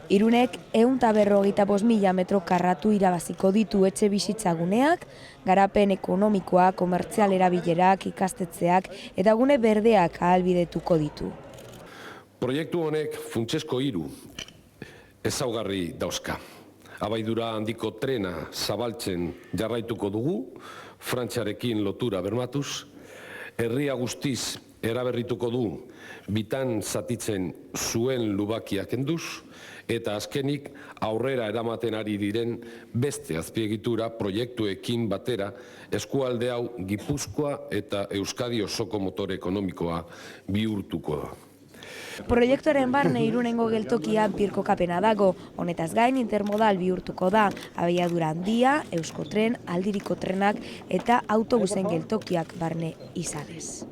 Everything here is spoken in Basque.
Irunek 155.000 metro karratu irabaziko ditu etxe bizitzaguneak, garapen ekonomikoa, komertzial erabilerak, ikastetzeak eta gune berdeak ahalbidetuko ditu. Proiektu honek funtsezko 3 ezaugarri dauzka. Abaidura handiko trena zabaltzen jarraituko dugu, Frantziarekin lotura bermatuz, herria guztiz eraberrituko du bitan zatitzen zuen lubakia kenduz, eta azkenik aurrera eramaten ari diren beste azpiegitura proiektuekin batera eskualde hau Gipuzkoa eta Euskadi osoko motore ekonomikoa bihurtuko da. Proiektuaren barne Irunengo geltokia birkokapena dago, honetaz gain intermodal bihurtuko da, abiadura handia, Euskotren, Aldiriko trenak eta autobusen geltokiak barne izanez.